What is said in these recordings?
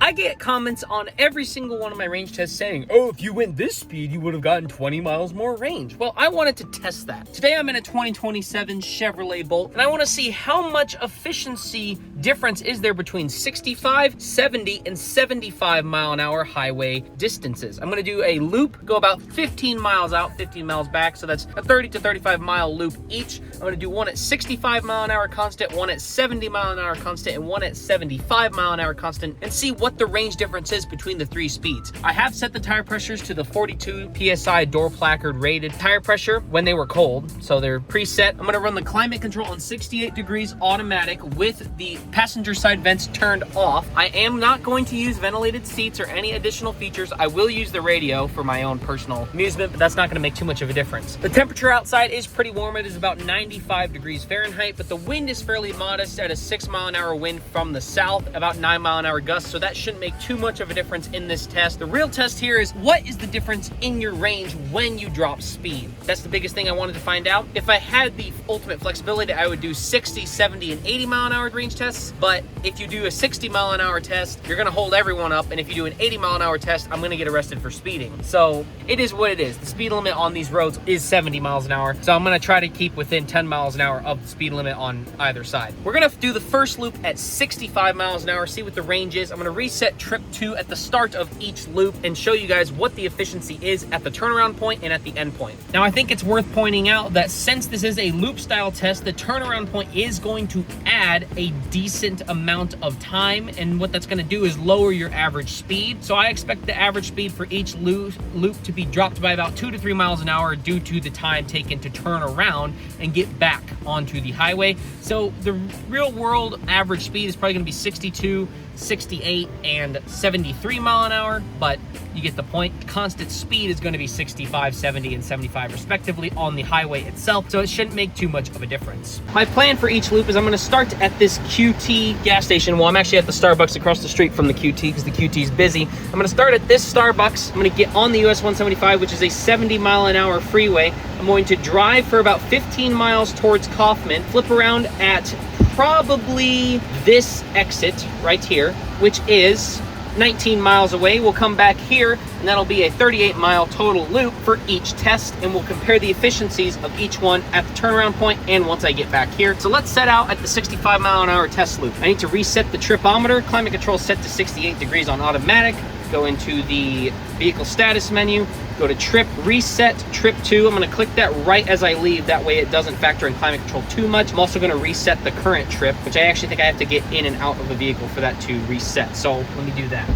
I get comments on every single one of my range tests saying, oh, if you went this speed, you would have gotten 20 miles more range. Well, I wanted to test that. Today I'm in a 2027 Chevrolet Bolt, and I want to see how much efficiency difference is there between 65, 70, and 75 mile an hour highway distances. I'm going to do a loop, go about 15 miles out, 15 miles back, so that's a 30 to 35 mile loop each. I'm going to do one at 65 mile an hour constant, one at 70 mile an hour constant, and one at 75 mile an hour constant, and see what the range difference is between the three speeds. I have set the tire pressures to the 42 PSI door placard rated tire pressure when they were cold, so they're preset. I'm going to run the climate control on 68 degrees automatic with the passenger side vents turned off. I am not going to use ventilated seats or any additional features. I will use the radio for my own personal amusement, but that's not going to make too much of a difference. The temperature outside is pretty warm. It is about 95 degrees Fahrenheit, but the wind is fairly modest at a 6 mile an hour wind from the south, about 9 mile an hour gusts, so that shouldn't make too much of a difference in this test. The real test here is what is the difference in your range when you drop speed? That's the biggest thing I wanted to find out. If I had the ultimate flexibility, I would do 60, 70, and 80 mile an hour range tests, but if you do a 60 mile an hour test, you're gonna hold everyone up, and if you do an 80 mile an hour test, I'm gonna get arrested for speeding. So it is what it is. The speed limit on these roads is 70 miles an hour, so I'm gonna try to keep within 10 miles an hour of the speed limit on either side. We're gonna do the first loop at 65 miles an hour, see what the range is. I'm gonna reset trip 2 at the start of each loop and show you guys what the efficiency is at the turnaround point and at the end point. Now, I think it's worth pointing out that since this is a loop style test, the turnaround point is going to add a decent amount of time, and what that's gonna do is lower your average speed. So I expect the average speed for each loop to be dropped by about 2 to 3 miles an hour due to the time taken to turn around and get back onto the highway. So the real world average speed is probably gonna be 62, 68, and 73 mile an hour, but you get the point. Constant speed is going to be 65, 70, and 75 respectively on the highway itself, so it shouldn't make too much of a difference. My plan for each loop is I'm going to start at this QT gas station. Well, I'm actually at the Starbucks across the street from the QT because the QT is busy. I'm going to start at this Starbucks. I'm going to get on the US 175, which is a 70 mile an hour freeway. I'm going to drive for about 15 miles towards Kaufman, flip around at probably this exit right here, which is 19 miles away. We'll come back here, and that'll be a 38 mile total loop for each test, and we'll compare the efficiencies of each one at the turnaround point and once I get back here. So let's set out at the 65 mile an hour test loop. I need to reset the tripometer. Climate control set to 68 degrees on automatic. Go into the vehicle status menu, go to trip, reset trip 2. I'm going to click that right as I leave. That way it doesn't factor in climate control too much. I'm also going to reset the current trip, which I actually think I have to get in and out of the vehicle for that to reset. So let me do that.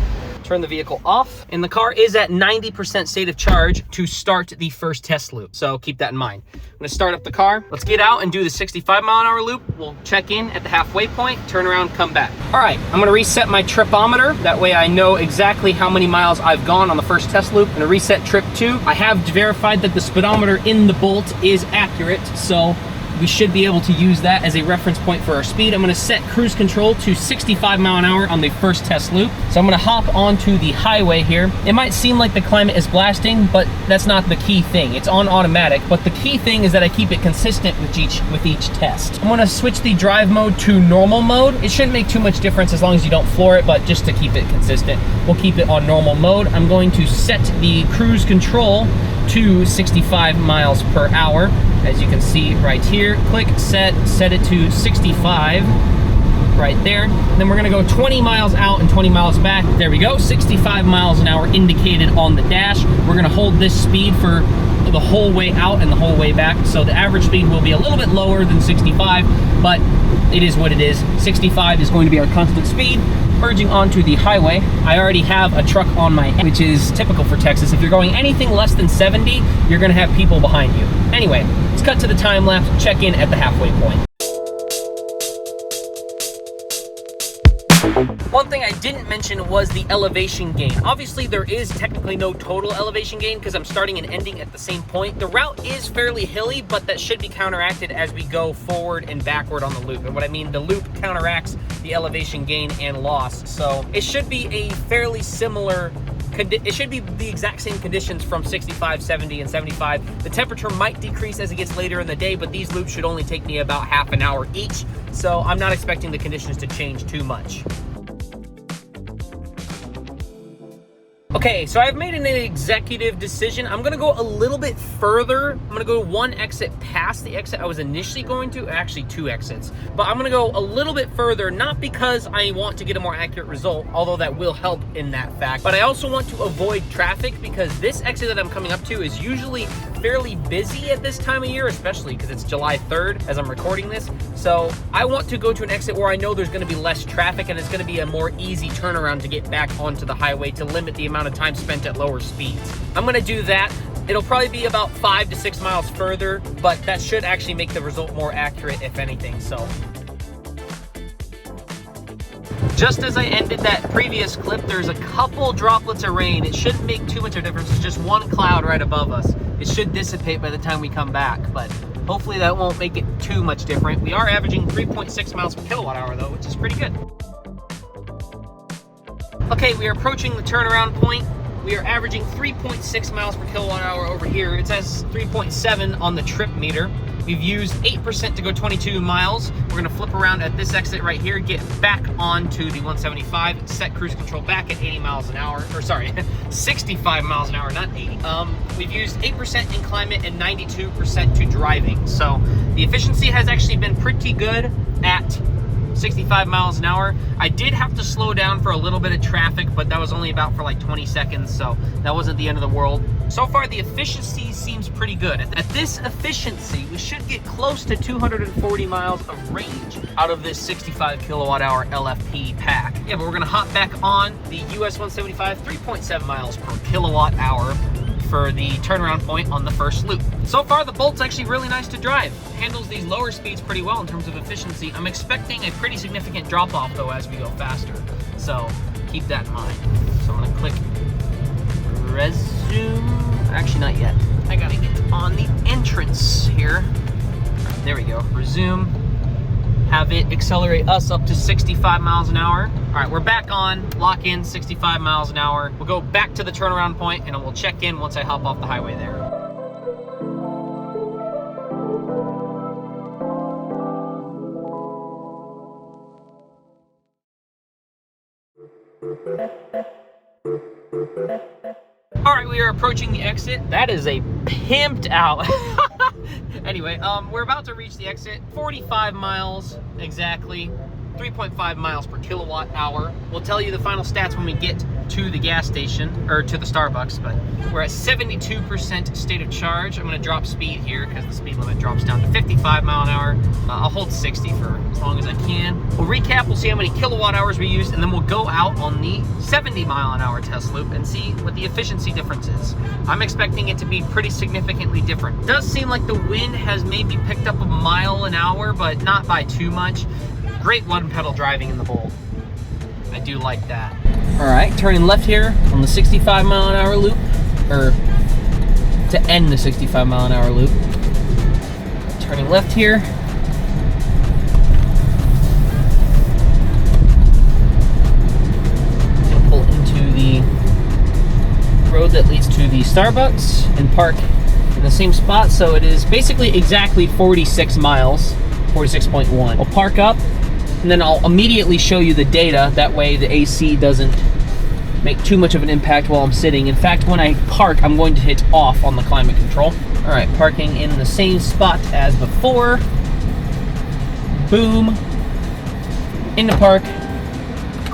Turn the vehicle off, and the car is at 90% state of charge to start the first test loop. So keep that in mind. I'm gonna start up the car. Let's get out and do the 65 mile an hour loop. We'll check in at the halfway point, turn around, come back. All right, I'm gonna reset my tripometer. That way I know exactly how many miles I've gone on the first test loop. I'm gonna reset trip 2. I have verified that the speedometer in the Bolt is accurate, so we should be able to use that as a reference point for our speed. I'm gonna set cruise control to 65 mile an hour on the first test loop. So I'm gonna hop onto the highway here. It might seem like the climate is blasting, but that's not the key thing. It's on automatic, but the key thing is that I keep it consistent with each test. I'm gonna switch the drive mode to normal mode. It shouldn't make too much difference as long as you don't floor it, but just to keep it consistent, we'll keep it on normal mode. I'm going to set the cruise control to 65 miles per hour. As you can see right here, click set it to 65 right there. And then we're gonna go 20 miles out and 20 miles back. There we go, 65 miles an hour indicated on the dash. We're gonna hold this speed for the whole way out and the whole way back. So the average speed will be a little bit lower than 65, but it is what it is. 65 is going to be our constant speed. Merging onto the highway, I already have a truck on my head, which is typical for Texas. If you're going anything less than 70, you're gonna have people behind you. Anyway, let's cut to the time lapse, check in at the halfway point. One thing I didn't mention was the elevation gain. Obviously, there is technically no total elevation gain because I'm starting and ending at the same point. The route is fairly hilly, but that should be counteracted as we go forward and backward on the loop. And what I mean, the loop counteracts the elevation gain and loss. So it should be a fairly similar it should be the exact same conditions from 65, 70, and 75. The temperature might decrease as it gets later in the day, but these loops should only take me about half an hour each. So I'm not expecting the conditions to change too much. Okay, so I've made an executive decision. I'm gonna go a little bit further. I'm gonna go one exit past the exit I was initially going to, actually 2 exits. But I'm gonna go a little bit further, not because I want to get a more accurate result, although that will help in that fact, but I also want to avoid traffic because this exit that I'm coming up to is usually fairly busy at this time of year, especially because it's July 3rd as I'm recording this. So I want to go to an exit where I know there's gonna be less traffic and it's gonna be a more easy turnaround to get back onto the highway to limit the amount of time spent at lower speeds. I'm gonna do that. It'll probably be about 5 to 6 miles further, but that should actually make the result more accurate, if anything. So just as I ended that previous clip, there's a couple droplets of rain. It shouldn't make too much of a difference. It's just one cloud right above us. It should dissipate by the time we come back, but hopefully that won't make it too much different. We are averaging 3.6 miles per kilowatt hour though, which is pretty good. Okay, we are approaching the turnaround point. We are averaging 3.6 miles per kilowatt hour over here. It says 3.7 on the trip meter. We've used 8% to go 22 miles. We're gonna flip around at this exit right here, get back onto the 175, set cruise control back at 80 miles an hour, or sorry, 65 miles an hour, not 80. We've used 8% in climate and 92% to driving. So the efficiency has actually been pretty good at 65 miles an hour. I did have to slow down for a little bit of traffic, but that was only about for like 20 seconds, so that wasn't the end of the world. So far, the efficiency seems pretty good. At this efficiency, we should get close to 240 miles of range out of this 65 kilowatt hour LFP pack. Yeah, but we're gonna hop back on the US 175, 3.7 miles per kilowatt hour for the turnaround point on the first loop. So far, the Bolt's actually really nice to drive. Handles these lower speeds pretty well in terms of efficiency. I'm expecting a pretty significant drop off though as we go faster. So keep that in mind. So I'm gonna click resume. Actually, not yet. I gotta get on the entrance here. There we go, resume. Have it accelerate us up to 65 miles an hour. All right, we're back on, lock in 65 miles an hour. We'll go back to the turnaround point and we'll check in once I hop off the highway there. All right, we are approaching the exit. That is a pimped out. Anyway, we're about to reach the exit. 45 miles exactly, 3.5 miles per kilowatt hour. We'll tell you the final stats when we get to the gas station, or to the Starbucks, but we're at 72% state of charge. I'm gonna drop speed here because the speed limit drops down to 55 mile an hour. I'll hold 60 for as long as I can. We'll recap, we'll see how many kilowatt hours we used, and then we'll go out on the 70 mile an hour test loop and see what the efficiency difference is. I'm expecting it to be pretty significantly different. It does seem like the wind has maybe picked up a mile an hour, but not by too much. Great one pedal driving in the Bolt. I do like that. All right, turning left here on the 65 mile an hour loop, or to end the 65 mile an hour loop. Turning left here. Gonna pull into the road that leads to the Starbucks and park in the same spot. So it is basically exactly 46 miles, 46.1. We'll park up, and then I'll immediately show you the data. That way the AC doesn't make too much of an impact while I'm sitting. In fact, when I park, I'm going to hit off on the climate control. All right, parking in the same spot as before. Boom. Into park.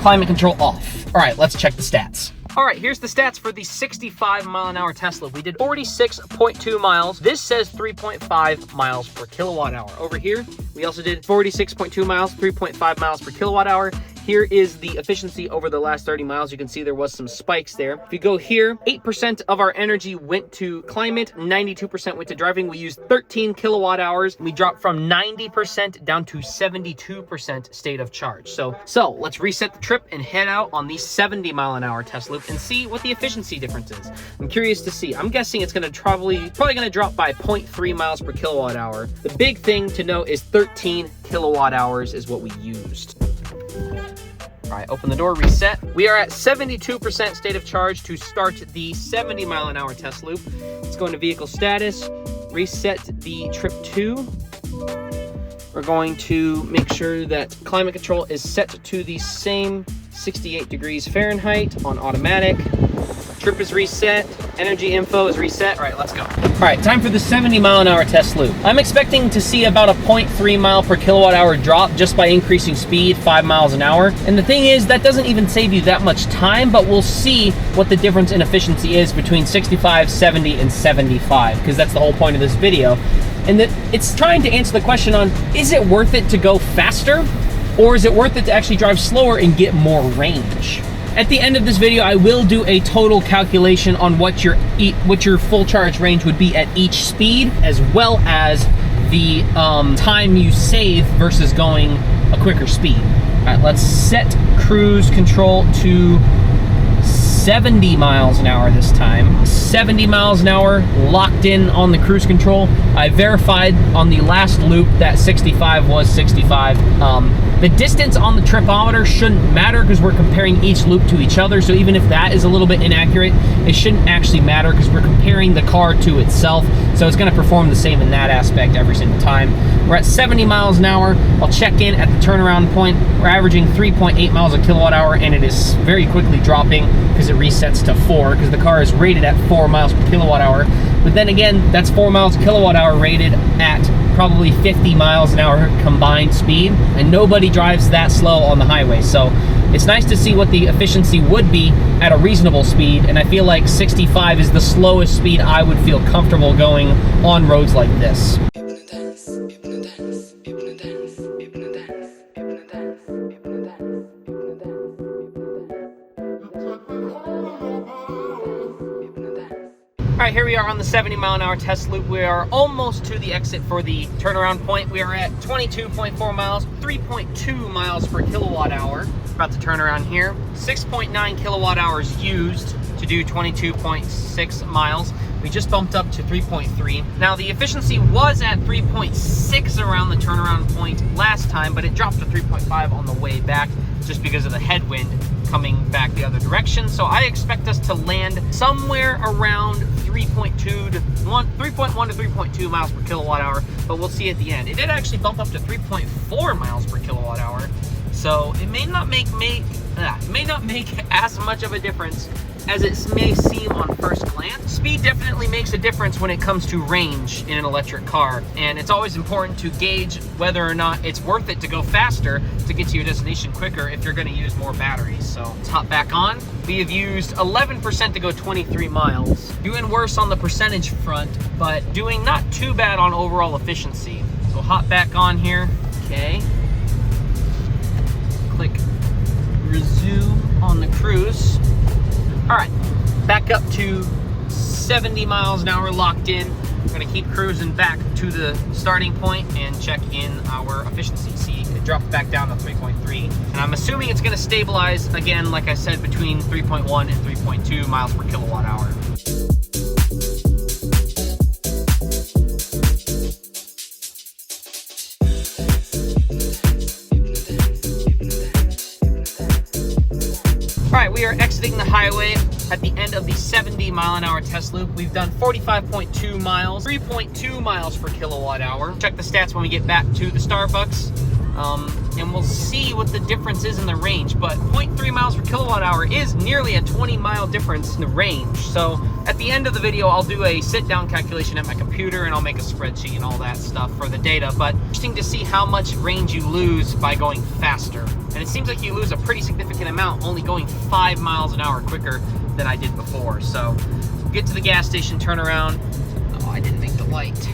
Climate control off. All right, let's check the stats. All right, here's the stats for the 65 mile an hour Tesla. We did 46.2 miles. This says 3.5 miles per kilowatt hour. Over here, we also did 46.2 miles, 3.5 miles per kilowatt hour. Here is the efficiency over the last 30 miles. You can see there was some spikes there. If you go here, 8% of our energy went to climate, 92% went to driving. We used 13 kilowatt hours. We dropped from 90% down to 72% state of charge. So let's reset the trip and head out on the 70 mile an hour test loop and see what the efficiency difference is. I'm curious to see. I'm guessing it's gonna probably gonna drop by 0.3 miles per kilowatt hour. The big thing to know is 13 kilowatt hours is what we used. All right, open the door, reset. We are at 72% state of charge to start the 70 mile an hour test loop. Let's go into vehicle status, reset the trip 2. We're going to make sure that climate control is set to the same 68 degrees Fahrenheit on automatic. Trip is reset. Energy info is reset. All right, let's go. All right, time for the 70-mile-an-hour test loop. I'm expecting to see about a 0.3 mile per kilowatt hour drop just by increasing speed 5 miles an hour. And the thing is, that doesn't even save you that much time, but we'll see what the difference in efficiency is between 65, 70, and 75, because that's the whole point of this video. And that it's trying to answer the question on, is it worth it to go faster, or is it worth it to actually drive slower and get more range? At the end of this video, I will do a total calculation on what your full charge range would be at each speed, as well as the time you save versus going a quicker speed. All right, let's set cruise control to 70 miles an hour this time. 70 miles an hour, locked in on the cruise control. I verified on the last loop that 65 was 65. The distance on the tripometer shouldn't matter because we're comparing each loop to each other. So even if that is a little bit inaccurate, it shouldn't actually matter because we're comparing the car to itself. So it's gonna perform the same in that aspect every single time. We're at 70 miles an hour. I'll check in at the turnaround point. We're averaging 3.8 miles a kilowatt hour, and it is very quickly dropping because it resets to 4 because the car is rated at 4 miles per kilowatt hour. But then again, that's 4 miles a kilowatt hour rated at probably 50 miles an hour combined speed, and nobody drives that slow on the highway. So it's nice to see what the efficiency would be at a reasonable speed, and I feel like 65 is the slowest speed I would feel comfortable going on roads like this. All right, here we are on the 70-mile-an-hour test loop. We are almost to the exit for the turnaround point. We are at 22.4 miles, 3.2 miles per kilowatt hour. About to turn around here. 6.9 kilowatt hours used to do 22.6 miles. We just bumped up to 3.3. Now the efficiency was at 3.6 around the turnaround point last time, but it dropped to 3.5 on the way back just because of the headwind coming back the other direction. So I expect us to land somewhere around 3.1 to 3.2 miles per kilowatt hour, but we'll see at the end. It did actually bump up to 3.4 miles per kilowatt hour, so it may not make as much of a difference as it may seem on first glance. Speed definitely makes a difference when it comes to range in an electric car, and it's always important to gauge whether or not it's worth it to go faster to get to your destination quicker if you're going to use more batteries. So let's hop back on. We have used 11% to go 23 miles. Doing worse on the percentage front, but doing not too bad on overall efficiency. So hop back on here. Okay. Click resume on the cruise. All right, back up to 70 miles an hour locked in. We're gonna keep cruising back to the starting point and check in our efficiency. See, it dropped back down to 3.3. And I'm assuming it's gonna stabilize again, like I said, between 3.1 and 3.2 miles per kilowatt hour. All right, we are exiting the highway at the end of the 70-mile-an-hour test loop. We've done 45.2 miles, 3.2 miles per kilowatt hour. Check the stats when we get back to the Starbucks, and we'll see what the difference is in the range. But 0.3 miles per kilowatt hour is nearly a 20-mile difference in the range. So at the end of the video, I'll do a sit-down calculation at my computer, and I'll make a spreadsheet and all that stuff for the data. But interesting to see how much range you lose by going faster. And it seems like you lose a pretty significant amount only going 5 miles an hour quicker than I did before. So get to the gas station, turn around. Oh, I didn't make the light.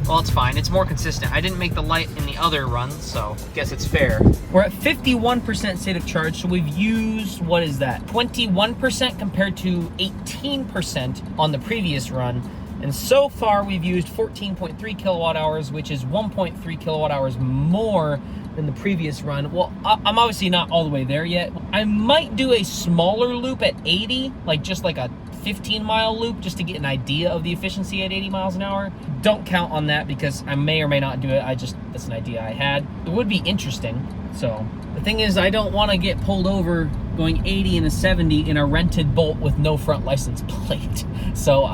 Well, it's fine. It's more consistent. I didn't make the light in the other run, so I guess it's fair. We're at 51% state of charge, so we've used, what is that? 21% compared to 18% on the previous run. And so far, we've used 14.3 kilowatt hours, which is 1.3 kilowatt hours more than the previous run. Well, I'm obviously not all the way there yet. I might do a smaller loop at 80, like just like a 15-mile loop, just to get an idea of the efficiency at 80 miles an hour. Don't count on that because I may or may not do it. That's an idea I had. It would be interesting. So the thing is, I don't want to get pulled over going 80 and a 70 in a rented Bolt with no front license plate. So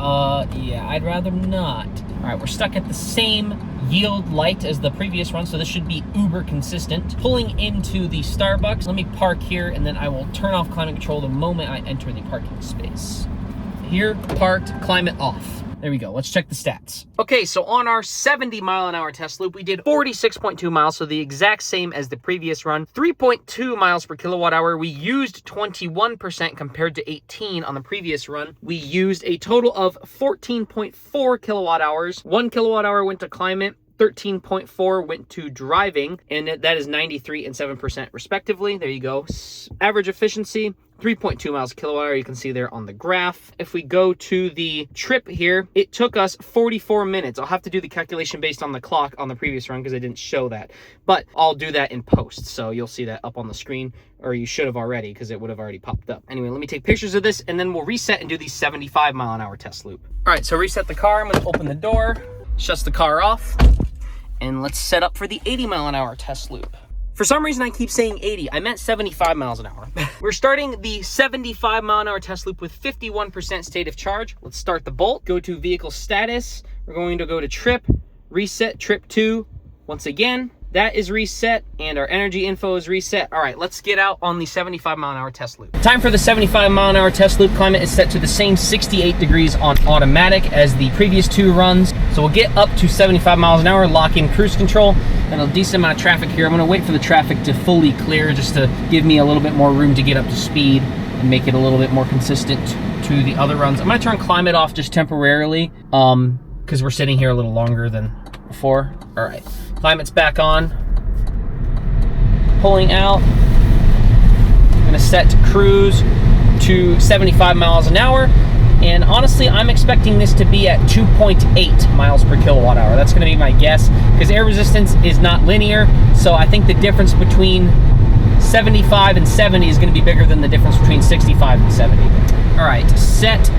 yeah, I'd rather not. All right, we're stuck at the same yield light as the previous run, so this should be uber consistent. Pulling into the Starbucks. Let me park here, and then I will turn off climate control the moment I enter the parking space. Here, parked, climate off. There we go. Let's check the stats. Okay, so on our 70-mile-an-hour test loop, we did 46.2 miles, so the exact same as the previous run. 3.2 miles per kilowatt hour. We used 21% compared to 18 on the previous run. We used a total of 14.4 kilowatt hours. 1 kilowatt hour went to climate. 13.4 went to driving, and that is 93 and 7% respectively. There you go. Average efficiency, 3.2 miles per kilowatt hour. You can see there on the graph. If we go to the trip here, it took us 44 minutes. I'll have to do the calculation based on the clock on the previous run because I didn't show that, but I'll do that in post. So you'll see that up on the screen, or you should have already because it would have already popped up. Anyway, let me take pictures of this and then we'll reset and do the 75-mile-an-hour test loop. All right, so reset the car. I'm going to open the door, shuts the car off, and let's set up for the 80-mile-an-hour test loop. For some reason, I keep saying 80. I meant 75 miles an hour. We're starting the 75-mile-an-hour test loop with 51% state of charge. Let's start the Bolt. Go to vehicle status. We're going to go to trip, reset trip 2. Once again, that is reset, and our energy info is reset. All right, let's get out on the 75-mile-an-hour test loop. Time for the 75-mile-an-hour test loop. Climate is set to the same 68 degrees on automatic as the previous 2 runs. So we'll get up to 75 miles an hour, lock in cruise control, and a decent amount of traffic here. I'm gonna wait for the traffic to fully clear just to give me a little bit more room to get up to speed and make it a little bit more consistent to the other runs. I'm gonna turn climate off just temporarily because we're sitting here a little longer than before. All right, climate's back on. Pulling out. I'm gonna set to cruise to 75 miles an hour. And honestly, I'm expecting this to be at 2.8 miles per kilowatt hour. That's gonna be my guess, because air resistance is not linear. So I think the difference between 75 and 70 is gonna be bigger than the difference between 65 and 70. All right, set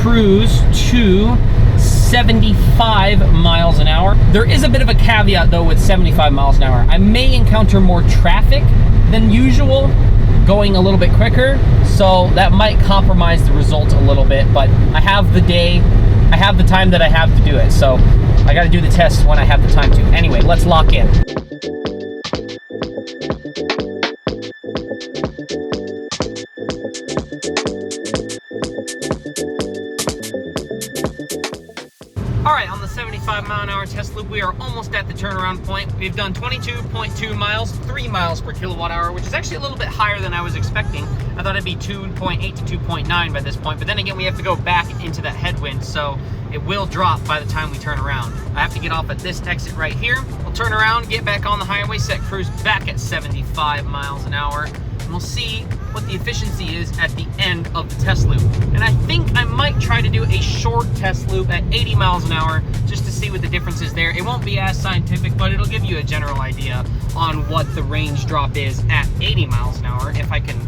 cruise to 75 miles an hour. There is a bit of a caveat though with 75 miles an hour. I may encounter more traffic than usual going a little bit quicker, so that might compromise the result a little bit, but I have the day, I have the time that I have to do it, so I gotta do the test when I have the time to. Anyway, let's lock in. All right, on the 75-mile-an-hour test loop, we are almost at the turnaround point. We've done 22.2 miles, 3 miles per kilowatt hour, which is actually a little bit higher than I was expecting. I thought it'd be 2.8 to 2.9 by this point, but then again, we have to go back into that headwind, so it will drop by the time we turn around. I have to get off at this exit right here. We'll turn around, get back on the highway, set cruise back at 75 miles an hour, and we'll see what the efficiency is at the end of the test loop. And I think I might try to do a short test loop at 80 miles an hour just to see what the difference is there. It won't be as scientific, but it'll give you a general idea on what the range drop is at 80 miles an hour if I can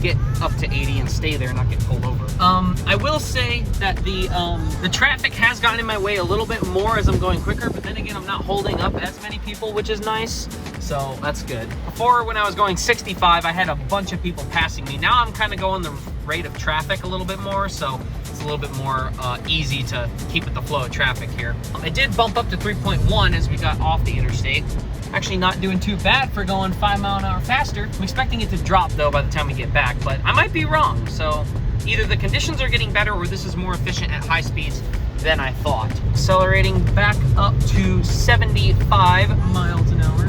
get up to 80 and stay there and not get pulled over. I will say that the traffic has gotten in my way a little bit more as I'm going quicker, but then again, I'm not holding up as many people, which is nice. So that's good. Before, when I was going 65, I had a bunch of people passing me. Now I'm kind of going the rate of traffic a little bit more, so it's a little bit more easy to keep with the flow of traffic here. It did bump up to 3.1 as we got off the interstate. Actually not doing too bad for going 5 miles an hour faster. I'm expecting it to drop though by the time we get back, but I might be wrong. So either the conditions are getting better or this is more efficient at high speeds than I thought. Accelerating back up to 75 miles an hour.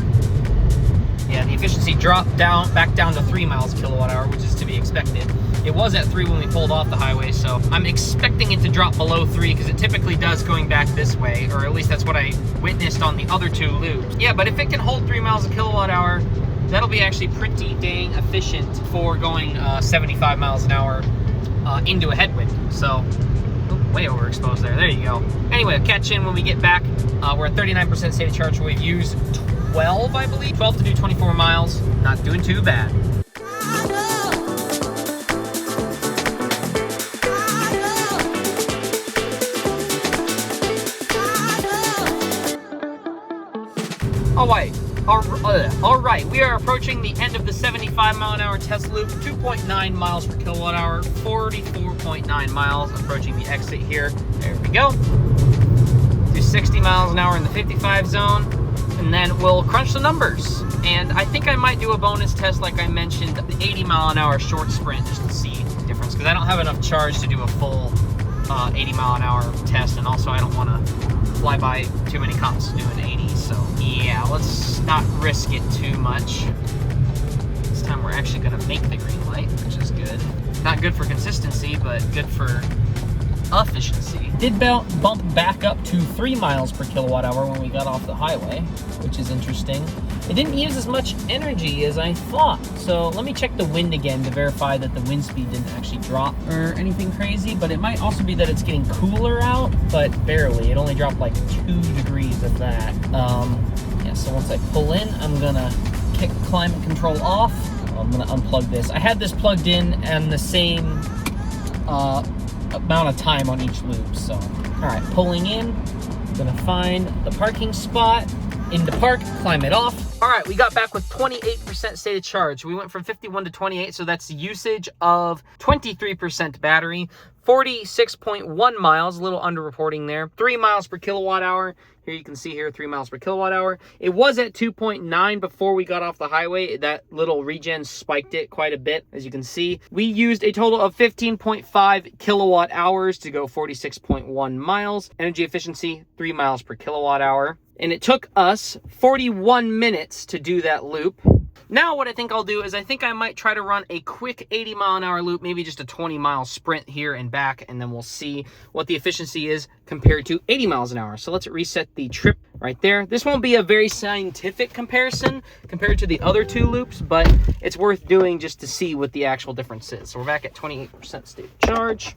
Yeah, the efficiency dropped back down to 3 miles kilowatt hour, which is to be expected. It was at 3 when we pulled off the highway, so I'm expecting it to drop below 3 because it typically does going back this way, or at least that's what I witnessed on the other 2 loops. Yeah, but if it can hold 3 miles a kilowatt hour, that'll be actually pretty dang efficient for going 75 miles an hour into a headwind. So, way overexposed there. There you go. Anyway, I'll catch in when we get back. We're at 39% state of charge. We've used 12, I believe. 12 to do 24 miles. Not doing too bad. All right, we are approaching the end of the 75 mile an hour test loop, 2.9 miles per kilowatt hour, 44.9 miles, approaching the exit here. There we go. do 60 miles an hour in the 55 zone, and then we'll crunch the numbers. And I think I might do a bonus test, like I mentioned, the 80 mile an hour short sprint, just to see the difference, because I don't have enough charge to do a full 80 mile an hour test, and also I don't want to fly by too many cops doing 80. So yeah, let's not risk it too much. This time we're actually going to make the green light, which is good. Not good for consistency, but good for efficiency. Did bump back up to 3 miles per kilowatt hour when we got off the highway, which is interesting. It didn't use as much energy as I thought. So let me check the wind again to verify that the wind speed didn't actually drop or anything crazy, but it might also be that it's getting cooler out, but barely. It only dropped like 2 degrees of that. Yeah, so once I pull in, I'm gonna kick climate control off. I'm gonna unplug this. I had this plugged in and the same amount of time on each loop. So, all right, pulling in, gonna find the parking spot, into park, climb it off. All right, we got back with 28% state of charge. We went from 51 to 28, so that's usage of 23% battery, 46.1 miles, a little underreporting there, 3 miles per kilowatt hour. Here you can see here, 3 miles per kilowatt hour. It was at 2.9 before we got off the highway. That little regen spiked it quite a bit, as you can see. We used a total of 15.5 kilowatt hours to go 46.1 miles. Energy efficiency, 3 miles per kilowatt hour. And it took us 41 minutes to do that loop. Now what I think I'll do is I think I might try to run a quick 80 mile an hour loop, maybe just a 20 mile sprint here and back, and then we'll see what the efficiency is compared to 80 miles an hour. So let's reset the trip right there. This won't be a very scientific comparison compared to the other 2 loops, but it's worth doing just to see what the actual difference is. So we're back at 28% state of charge.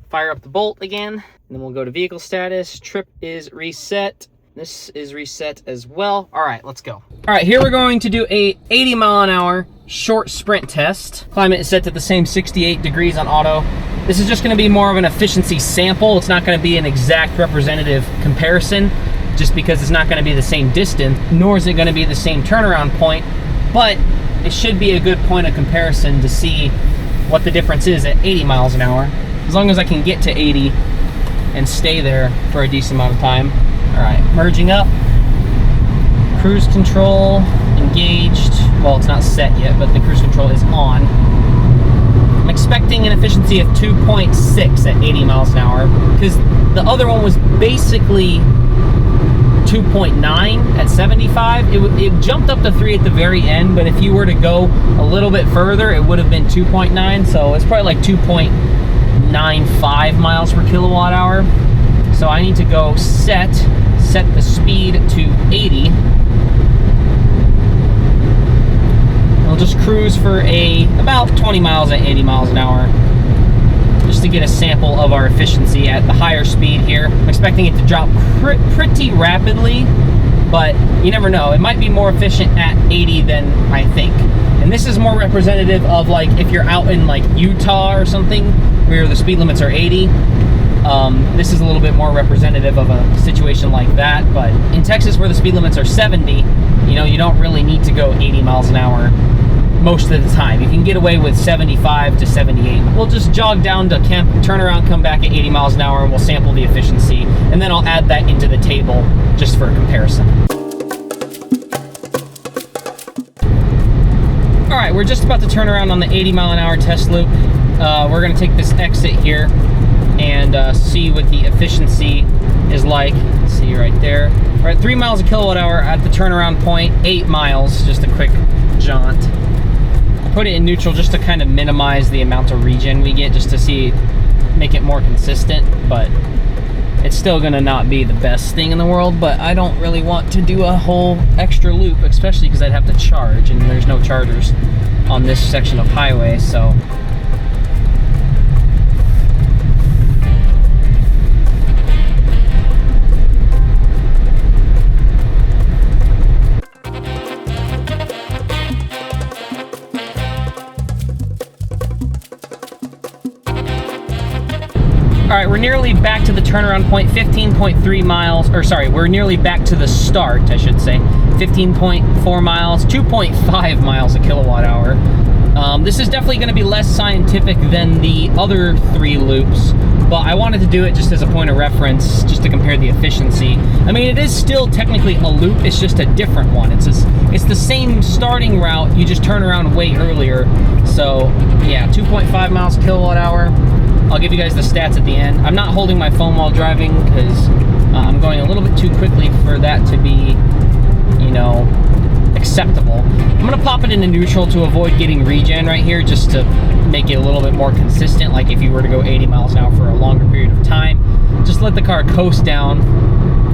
Fire up the Bolt again, and then we'll go to vehicle status. Trip is reset. This is reset as well. All right, let's go. All right, here we're going to do a 80 mile an hour short sprint test. Climate is set to the same 68 degrees on auto. This is just gonna be more of an efficiency sample. It's not gonna be an exact representative comparison, just because it's not gonna be the same distance, nor is it gonna be the same turnaround point, but it should be a good point of comparison to see what the difference is at 80 miles an hour. As long as I can get to 80 and stay there for a decent amount of time. All right, merging up. Cruise control engaged. Well, it's not set yet, but the cruise control is on. I'm expecting an efficiency of 2.6 at 80 miles an hour, because the other one was basically 2.9 at 75. It jumped up to 3 at the very end, but if you were to go a little bit further, it would have been 2.9. So it's probably like 2.95 miles per kilowatt hour. So I need to go set the speed to 80. We'll just cruise for about 20 miles at 80 miles an hour, just to get a sample of our efficiency at the higher speed here. I'm expecting it to drop pretty rapidly, but you never know. It might be more efficient at 80 than I think. And this is more representative of, like, if you're out in like Utah or something where the speed limits are 80. This is a little bit more representative of a situation like that, but in Texas where the speed limits are 70, you know, you don't really need to go 80 miles an hour most of the time. You can get away with 75 to 78. We'll just jog down to camp, turn around, come back at 80 miles an hour, and we'll sample the efficiency, and then I'll add that into the table just for a comparison. All right, we're just about to turn around on the 80 mile an hour test loop. We're gonna take this exit here and see what the efficiency is like. See right there. We're at 3 miles a kilowatt hour at the turnaround point, 8 miles, just a quick jaunt. Put it in neutral just to kind of minimize the amount of regen we get, just to see, make it more consistent, but it's still gonna not be the best thing in the world, but I don't really want to do a whole extra loop, especially because I'd have to charge, and there's no chargers on this section of highway, so. All right, we're nearly back to the turnaround point, 15.3 miles, or sorry, we're nearly back to the start, I should say. 15.4 miles, 2.5 miles a kilowatt hour. This is definitely going to be less scientific than the other 3 loops, but I wanted to do it just as a point of reference, just to compare the efficiency. I mean, it is still technically a loop, it's just a different one. It's the same starting route, you just turn around way earlier. So yeah, 2.5 miles kilowatt hour. I'll give you guys the stats at the end. I'm not holding my phone while driving because I'm going a little bit too quickly for that to be, you know, acceptable. I'm gonna pop it into neutral to avoid getting regen right here, just to make it a little bit more consistent. Like if you were to go 80 miles an hour for a longer period of time, just let the car coast down,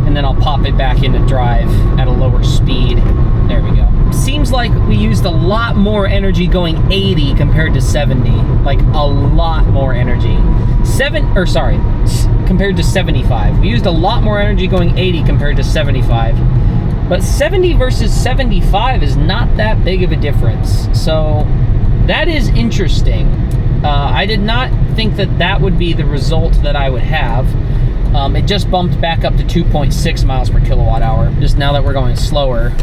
and then I'll pop it back into drive at a lower speed. There we go. Seems like we used a lot more energy going 80 compared to 70. Like a lot more energy. Compared to 75. We used a lot more energy going 80 compared to 75. But 70 versus 75 is not that big of a difference. So that is interesting. I did not think that would be the result that I would have. It just bumped back up to 2.6 miles per kilowatt hour, just now that we're going slower.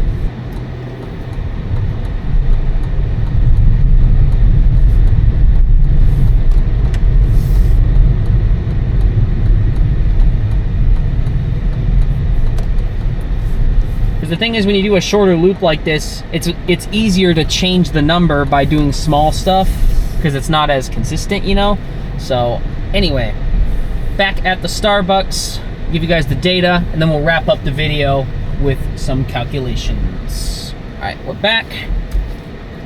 The thing is, when you do a shorter loop like this, it's easier to change the number by doing small stuff because it's not as consistent, you know? So anyway, back at the Starbucks, give you guys the data, and then we'll wrap up the video with some calculations. All right, we're back.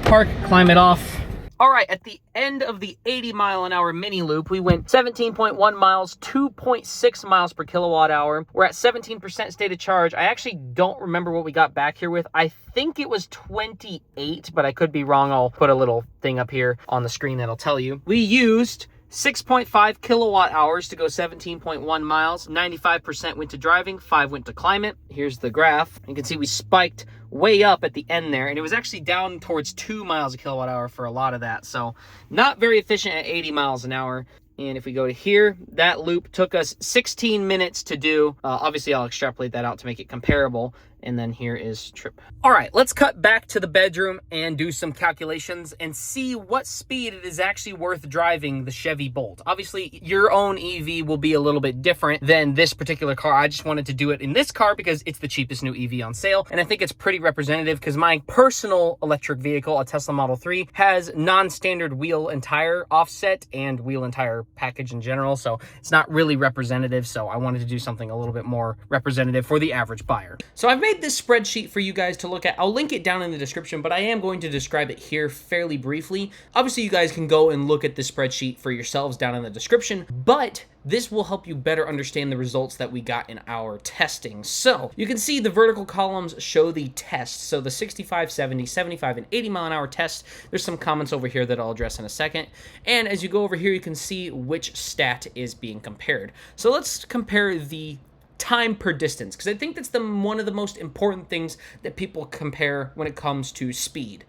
Park, climb it off. All right, at the end of the 80-mile-an-hour mini loop, we went 17.1 miles, 2.6 miles per kilowatt hour. We're at 17% state of charge. I actually don't remember what we got back here with. I think it was 28, but I could be wrong. I'll put a little thing up here on the screen that'll tell you. We used 6.5 kilowatt hours to go 17.1 miles. 95% went to driving, 5 went to climate. Here's the graph. You can see we spiked way up at the end there, and it was actually down towards 2 miles a kilowatt hour for a lot of that. So not very efficient at 80 miles an hour. And if we go to here, that loop took us 16 minutes to do. Obviously, I'll extrapolate that out to make it comparable. And then here is trip. All right, let's cut back to the bedroom and do some calculations and see what speed it is actually worth driving the Chevy Bolt. Obviously, your own EV will be a little bit different than this particular car. I just wanted to do it in this car because it's the cheapest new EV on sale. And I think it's pretty representative because my personal electric vehicle, a Tesla Model 3, has non-standard wheel and tire offset and wheel and tire package in general. So it's not really representative. So I wanted to do something a little bit more representative for the average buyer. So I've made this spreadsheet for you guys to look at. I'll link it down in the description, but I am going to describe it here fairly briefly. Obviously, you guys can go and look at the spreadsheet for yourselves down in the description, but this will help you better understand the results that we got in our testing. So you can see the vertical columns show the tests. So the 65, 70, 75, and 80 mile an hour test. There's some comments over here that I'll address in a second. And as you go over here, you can see which stat is being compared. So let's compare the time per distance, because I think that's one of the most important things that people compare when it comes to speed.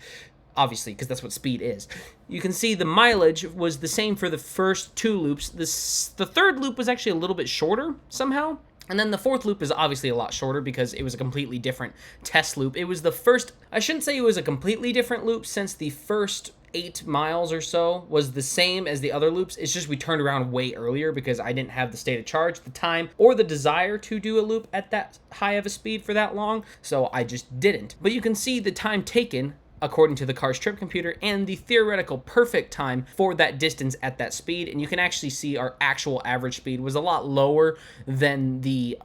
Obviously, because that's what speed is. You can see the mileage was the same for the first 2 loops. The third loop was actually a little bit shorter somehow. And then the fourth loop is obviously a lot shorter because it was a completely different test loop. It was the first, I shouldn't say it was a completely different loop, since the first 8 miles or so was the same as the other loops. It's just we turned around way earlier because I didn't have the state of charge, the time, or the desire to do a loop at that high of a speed for that long, so I just didn't. But you can see the time taken according to the car's trip computer, and the theoretical perfect time for that distance at that speed. And you can actually see our actual average speed was a lot lower than the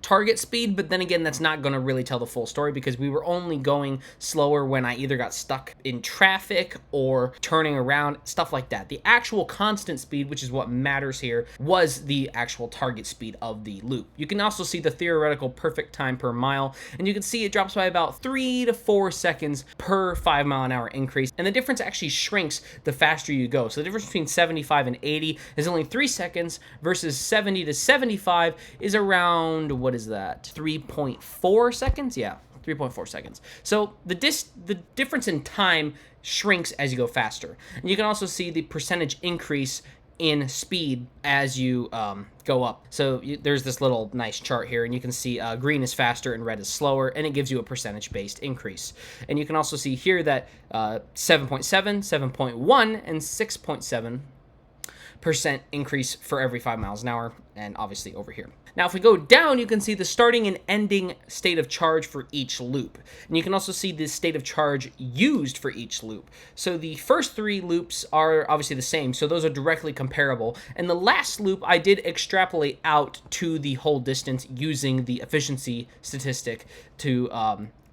target speed, but then again, that's not gonna really tell the full story because we were only going slower when I either got stuck in traffic or turning around, stuff like that. The actual constant speed, which is what matters here, was the actual target speed of the loop. You can also see the theoretical perfect time per mile, and you can see it drops by about 3 to 4 seconds per 5 mile an hour increase, and the difference actually shrinks the faster you go. So the difference between 75 and 80 is only 3 seconds versus 70 to 75 is around, what is that, 3.4 seconds? Yeah, 3.4 seconds. So the difference in time shrinks as you go faster. And you can also see the percentage increase in speed as you go up. So there's this little nice chart here, and you can see green is faster and red is slower, and it gives you a percentage-based increase. And you can also see here that 7.7, 7.1, and 6.7% increase for every 5 miles an hour, and obviously over here. Now, if we go down, you can see the starting and ending state of charge for each loop. And you can also see the state of charge used for each loop. So the first 3 loops are obviously the same, so those are directly comparable. And the last loop, I did extrapolate out to the whole distance using the efficiency statistic to,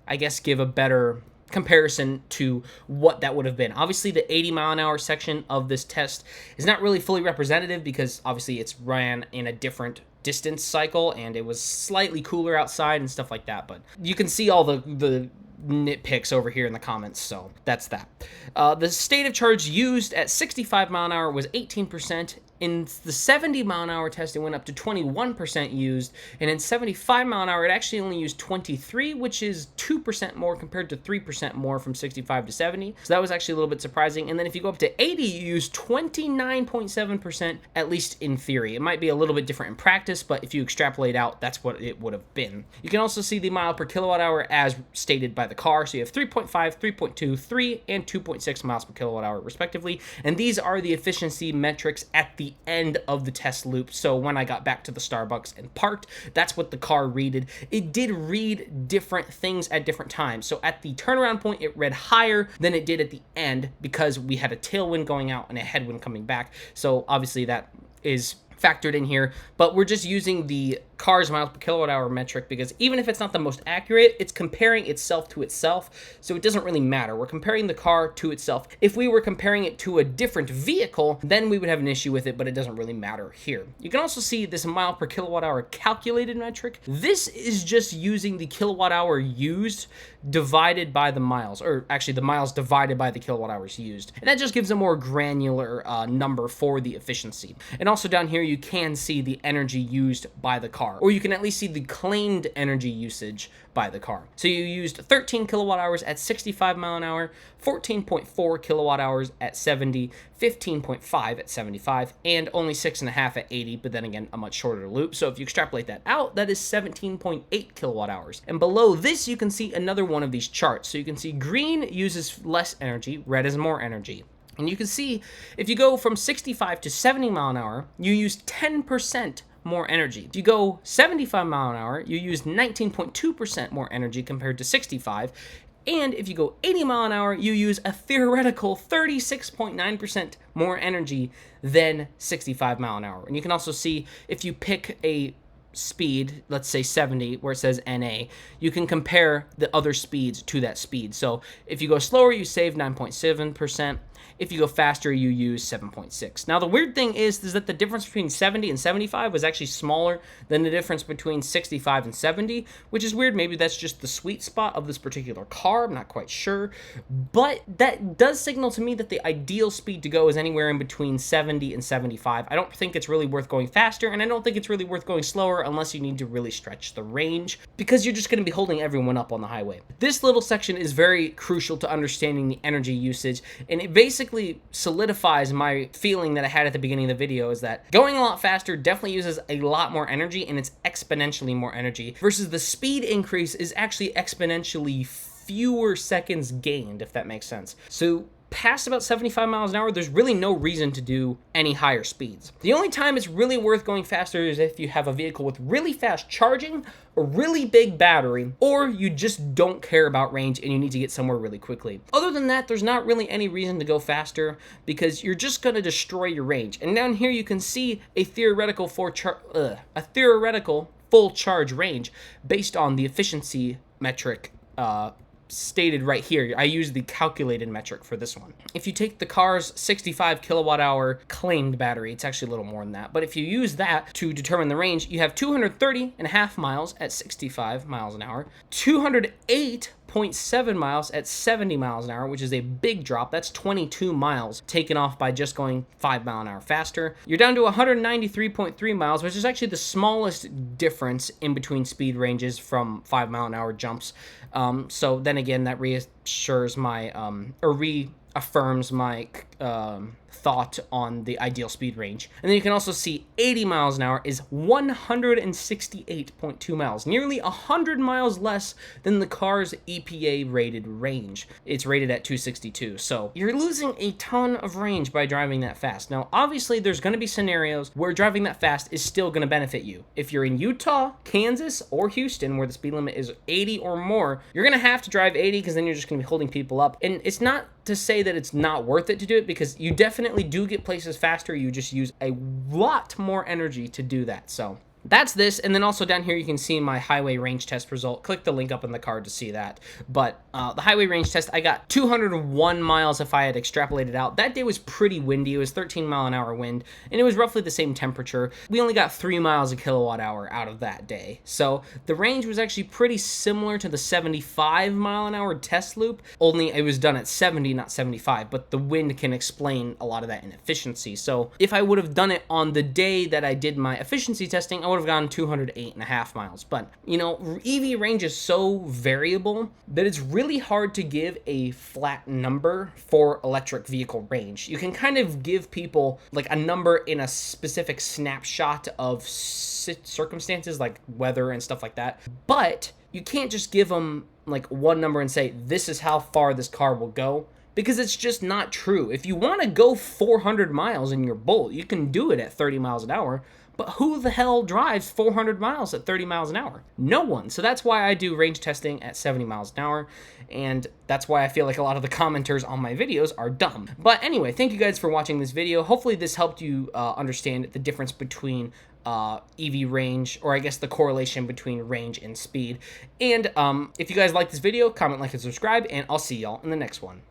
I guess, give a better comparison to what that would have been. Obviously, the 80-mile-an-hour section of this test is not really fully representative because obviously it's ran in a different distance cycle and it was slightly cooler outside and stuff like that, but you can see all the nitpicks over here in the comments, so that's that. The state of charge used at 65 mile an hour was 18%. In the 70 mile an hour test, it went up to 21% used, and in 75 mile an hour, it actually only used 23, which is 2% more compared to 3% more from 65 to 70. So that was actually a little bit surprising. And then if you go up to 80, you use 29.7%, at least in theory. It might be a little bit different in practice, but if you extrapolate out, that's what it would have been. You can also see the mile per kilowatt hour as stated by the car. So you have 3.5, 3.2, 3, and 2.6 miles per kilowatt hour, respectively. And these are the efficiency metrics at the end of the test loop. So when I got back to the Starbucks and parked, that's what the car readed. It did read different things at different times. So at the turnaround point, it read higher than it did at the end because we had a tailwind going out and a headwind coming back. So obviously that is factored in here, but we're just using the car's miles per kilowatt hour metric because even if it's not the most accurate, it's comparing itself to itself, so it doesn't really matter. We're comparing the car to itself. If we were comparing it to a different vehicle, then we would have an issue with it, but it doesn't really matter here. You can also see this mile per kilowatt hour calculated metric. This is just using the kilowatt hour used divided by the miles, or actually the miles divided by the kilowatt hours used. And that just gives a more granular number for the efficiency. And also down here, you can see the energy used by the car, or you can at least see the claimed energy usage by the car. So you used 13 kilowatt hours at 65 mile an hour, 14.4 kilowatt hours at 70, 15.5 at 75, and only 6.5 at 80, but then again, a much shorter loop. So if you extrapolate that out, that is 17.8 kilowatt hours. And below this, you can see another one of these charts. So you can see green uses less energy, red is more energy. And you can see if you go from 65 to 70 mile an hour, you use 10% more energy. If you go 75 mile an hour, you use 19.2% more energy compared to 65. And if you go 80 mile an hour, you use a theoretical 36.9% more energy than 65 mile an hour. And you can also see if you pick a speed, let's say 70, where it says NA, you can compare the other speeds to that speed. So if you go slower, you save 9.7%. If you go faster, you use 7.6. Now, the weird thing is that the difference between 70 and 75 was actually smaller than the difference between 65 and 70, which is weird. Maybe that's just the sweet spot of this particular car. I'm not quite sure. But that does signal to me that the ideal speed to go is anywhere in between 70 and 75. I don't think it's really worth going faster, and I don't think it's really worth going slower unless you need to really stretch the range, because you're just going to be holding everyone up on the highway. This little section is very crucial to understanding the energy usage, and it basically solidifies my feeling that I had at the beginning of the video, is that going a lot faster definitely uses a lot more energy, and it's exponentially more energy, versus the speed increase is actually exponentially fewer seconds gained, if that makes sense. So past about 75 miles an hour, there's really no reason to do any higher speeds. The only time it's really worth going faster is if you have a vehicle with really fast charging, a really big battery, or you just don't care about range and you need to get somewhere really quickly. Other than that, there's not really any reason to go faster because you're just going to destroy your range. And down here you can see a theoretical full charge range based on the efficiency metric stated right here. I use the calculated metric for this one. If you take the car's 65 kilowatt hour claimed battery, it's actually a little more than that, but if you use that to determine the range, you have 230.5 miles at 65 miles an hour, 208.7 miles at 70 miles an hour, which is a big drop. That's 22 miles taken off by just going 5 mile an hour faster. You're down to 193.3 miles, which is actually the smallest difference in between speed ranges from 5 mile an hour jumps. So then again, that reassures my, reaffirms my thought on the ideal speed range. And then you can also see 80 miles an hour is 168.2 miles, nearly 100 miles less than the car's EPA rated range. It's rated at 262, so you're losing a ton of range by driving that fast. Now, obviously, there's going to be scenarios where driving that fast is still going to benefit you. If you're in Utah, Kansas, or Houston, where the speed limit is 80 or more, you're going to have to drive 80 because then you're just going to be holding people up. And it's not to say that it's not worth it to do it, because you definitely do get places faster. You just use a lot more energy to do that. So that's this. And then also down here, you can see my highway range test result. Click the link up in the card to see that. But the highway range test, I got 201 miles if I had extrapolated out. That day was pretty windy. It was 13 mile an hour wind, and it was roughly the same temperature. We only got 3 miles a kilowatt hour out of that day. So the range was actually pretty similar to the 75 mile an hour test loop, only it was done at 70, not 75. But the wind can explain a lot of that inefficiency. So if I would have done it on the day that I did my efficiency testing, I would have gone 208.5 miles. But, you know, EV range is so variable that it's really hard to give a flat number for electric vehicle range. You can kind of give people like a number in a specific snapshot of circumstances like weather and stuff like that, but you can't just give them like one number and say this is how far this car will go, because it's just not true. If you want to go 400 miles in your Bolt, you can do it at 30 miles an hour. But who the hell drives 400 miles at 30 miles an hour? No one. So that's why I do range testing at 70 miles an hour. And that's why I feel like a lot of the commenters on my videos are dumb. But anyway, thank you guys for watching this video. Hopefully this helped you understand the difference between EV range, or I guess the correlation between range and speed. And if you guys like this video, comment, like, and subscribe, and I'll see y'all in the next one.